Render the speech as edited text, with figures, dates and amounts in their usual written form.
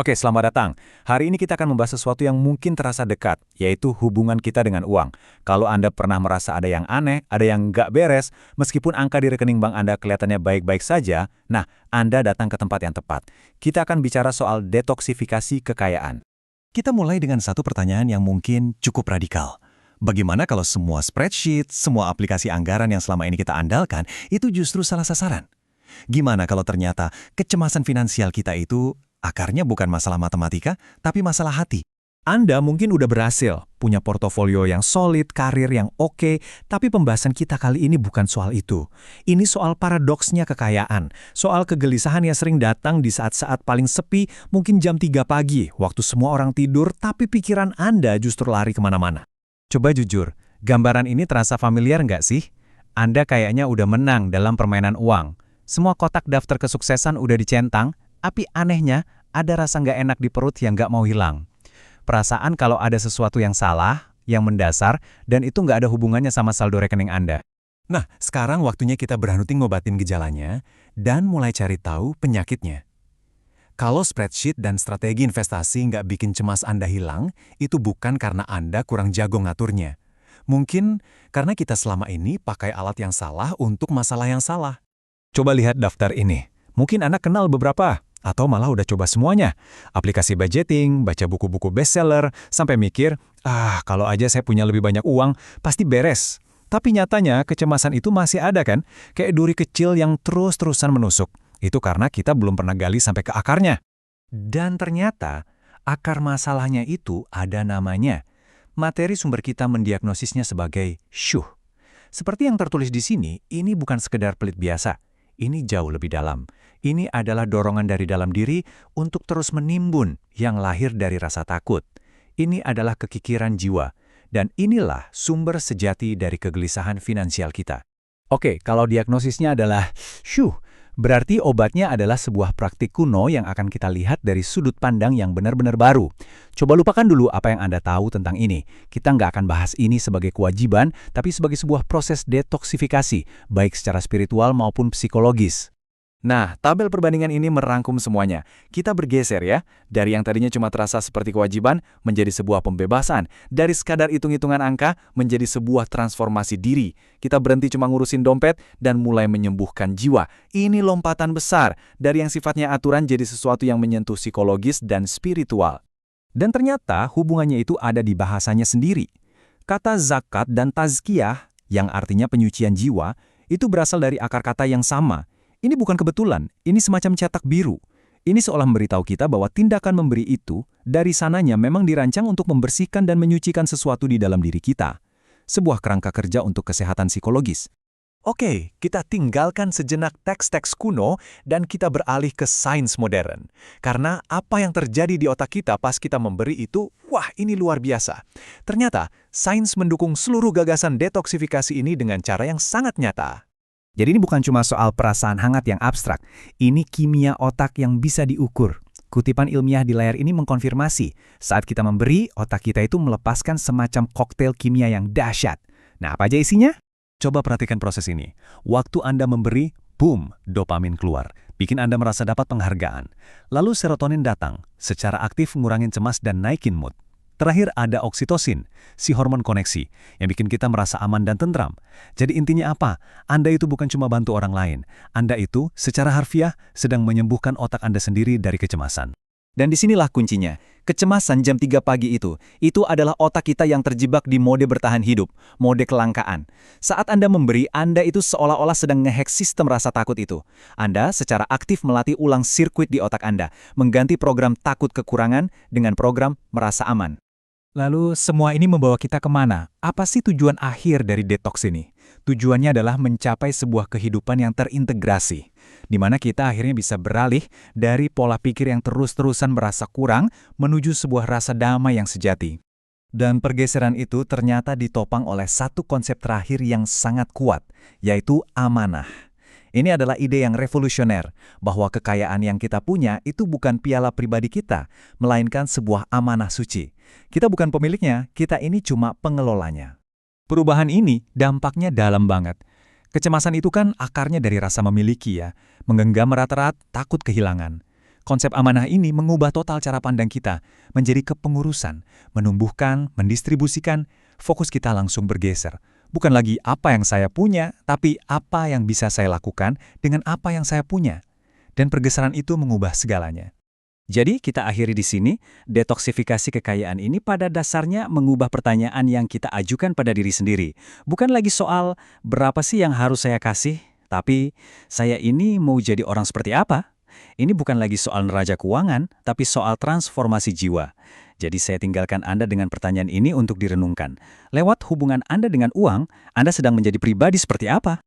Oke, selamat datang. Hari ini kita akan membahas sesuatu yang mungkin terasa dekat, yaitu hubungan kita dengan uang. Kalau Anda pernah merasa ada yang aneh, ada yang nggak beres, meskipun angka di rekening bank Anda kelihatannya baik-baik saja, nah, Anda datang ke tempat yang tepat. Kita akan bicara soal detoksifikasi kekayaan. Kita mulai dengan satu pertanyaan yang mungkin cukup radikal. Bagaimana kalau semua spreadsheet, semua aplikasi anggaran yang selama ini kita andalkan, itu justru salah sasaran? Gimana kalau ternyata kecemasan finansial kita itu akarnya bukan masalah matematika, tapi masalah hati? Anda mungkin udah berhasil, punya portofolio yang solid, karir yang oke, tapi pembahasan kita kali ini bukan soal itu. Ini soal paradoksnya kekayaan, soal kegelisahan yang sering datang di saat-saat paling sepi, mungkin jam 3 pagi, waktu semua orang tidur, tapi pikiran Anda justru lari kemana-mana. Coba jujur, gambaran ini terasa familiar nggak sih? Anda kayaknya udah menang dalam permainan uang. Semua kotak daftar kesuksesan udah dicentang, tapi anehnya ada rasa nggak enak di perut yang nggak mau hilang. Perasaan kalau ada sesuatu yang salah, yang mendasar, dan itu nggak ada hubungannya sama saldo rekening Anda. Nah, sekarang waktunya kita berhenti ngobatin gejalanya dan mulai cari tahu penyakitnya. Kalau spreadsheet dan strategi investasi nggak bikin cemas Anda hilang, itu bukan karena Anda kurang jago ngaturnya. Mungkin karena kita selama ini pakai alat yang salah untuk masalah yang salah. Coba lihat daftar ini. Mungkin Anda kenal beberapa, atau malah udah coba semuanya. Aplikasi budgeting, baca buku-buku bestseller, sampai mikir, kalau aja saya punya lebih banyak uang, pasti beres. Tapi nyatanya kecemasan itu masih ada kan? Kayak duri kecil yang terus-terusan menusuk. Itu karena kita belum pernah gali sampai ke akarnya. Dan ternyata, akar masalahnya itu ada namanya. Materi sumber kita mendiagnosisnya sebagai syuh. Seperti yang tertulis di sini, ini bukan sekedar pelit biasa. Ini jauh lebih dalam. Ini adalah dorongan dari dalam diri untuk terus menimbun yang lahir dari rasa takut. Ini adalah kekikiran jiwa. Dan inilah sumber sejati dari kegelisahan finansial kita. Oke, kalau diagnosisnya adalah syuh, berarti obatnya adalah sebuah praktik kuno yang akan kita lihat dari sudut pandang yang benar-benar baru. Coba lupakan dulu apa yang Anda tahu tentang ini. Kita nggak akan bahas ini sebagai kewajiban, tapi sebagai sebuah proses detoksifikasi, baik secara spiritual maupun psikologis. Nah, tabel perbandingan ini merangkum semuanya. Kita bergeser ya, dari yang tadinya cuma terasa seperti kewajiban menjadi sebuah pembebasan. Dari sekadar hitung-hitungan angka menjadi sebuah transformasi diri. Kita berhenti cuma ngurusin dompet dan mulai menyembuhkan jiwa. Ini lompatan besar, dari yang sifatnya aturan jadi sesuatu yang menyentuh psikologis dan spiritual. Dan ternyata hubungannya itu ada di bahasanya sendiri. Kata zakat dan tazkiyah, yang artinya penyucian jiwa, itu berasal dari akar kata yang sama. Ini bukan kebetulan, ini semacam cetak biru. Ini seolah memberitahu kita bahwa tindakan memberi itu, dari sananya memang dirancang untuk membersihkan dan menyucikan sesuatu di dalam diri kita. Sebuah kerangka kerja untuk kesehatan psikologis. Oke, kita tinggalkan sejenak teks-teks kuno dan kita beralih ke sains modern. Karena apa yang terjadi di otak kita pas kita memberi itu, wah ini luar biasa. Ternyata, sains mendukung seluruh gagasan detoksifikasi ini dengan cara yang sangat nyata. Jadi ini bukan cuma soal perasaan hangat yang abstrak, ini kimia otak yang bisa diukur. Kutipan ilmiah di layar ini mengkonfirmasi, saat kita memberi, otak kita itu melepaskan semacam koktail kimia yang dahsyat. Nah, apa aja isinya? Coba perhatikan proses ini. Waktu Anda memberi, boom, dopamin keluar. Bikin Anda merasa dapat penghargaan. Lalu serotonin datang, secara aktif ngurangin cemas dan naikin mood. Terakhir ada oksitosin, si hormon koneksi, yang bikin kita merasa aman dan tentram. Jadi intinya apa? Anda itu bukan cuma bantu orang lain. Anda itu secara harfiah sedang menyembuhkan otak Anda sendiri dari kecemasan. Dan disinilah kuncinya. Kecemasan jam 3 pagi itu adalah otak kita yang terjebak di mode bertahan hidup, mode kelangkaan. Saat Anda memberi, Anda itu seolah-olah sedang ngehack sistem rasa takut itu. Anda secara aktif melatih ulang sirkuit di otak Anda, mengganti program takut kekurangan dengan program merasa aman. Lalu semua ini membawa kita kemana? Apa sih tujuan akhir dari detox ini? Tujuannya adalah mencapai sebuah kehidupan yang terintegrasi, di mana kita akhirnya bisa beralih dari pola pikir yang terus-terusan merasa kurang menuju sebuah rasa damai yang sejati. Dan pergeseran itu ternyata ditopang oleh satu konsep terakhir yang sangat kuat, yaitu amanah. Ini adalah ide yang revolusioner, bahwa kekayaan yang kita punya itu bukan piala pribadi kita, melainkan sebuah amanah suci. Kita bukan pemiliknya, kita ini cuma pengelolanya. Perubahan ini dampaknya dalam banget. Kecemasan itu kan akarnya dari rasa memiliki ya, menggenggam erat-erat, takut kehilangan. Konsep amanah ini mengubah total cara pandang kita menjadi kepengurusan, menumbuhkan, mendistribusikan, fokus kita langsung bergeser. Bukan lagi apa yang saya punya, tapi apa yang bisa saya lakukan dengan apa yang saya punya. Dan pergeseran itu mengubah segalanya. Jadi kita akhiri di sini, detoksifikasi kekayaan ini pada dasarnya mengubah pertanyaan yang kita ajukan pada diri sendiri. Bukan lagi soal berapa sih yang harus saya kasih, tapi saya ini mau jadi orang seperti apa? Ini bukan lagi soal neraca keuangan, tapi soal transformasi jiwa. Jadi saya tinggalkan Anda dengan pertanyaan ini untuk direnungkan. Lewat hubungan Anda dengan uang, Anda sedang menjadi pribadi seperti apa?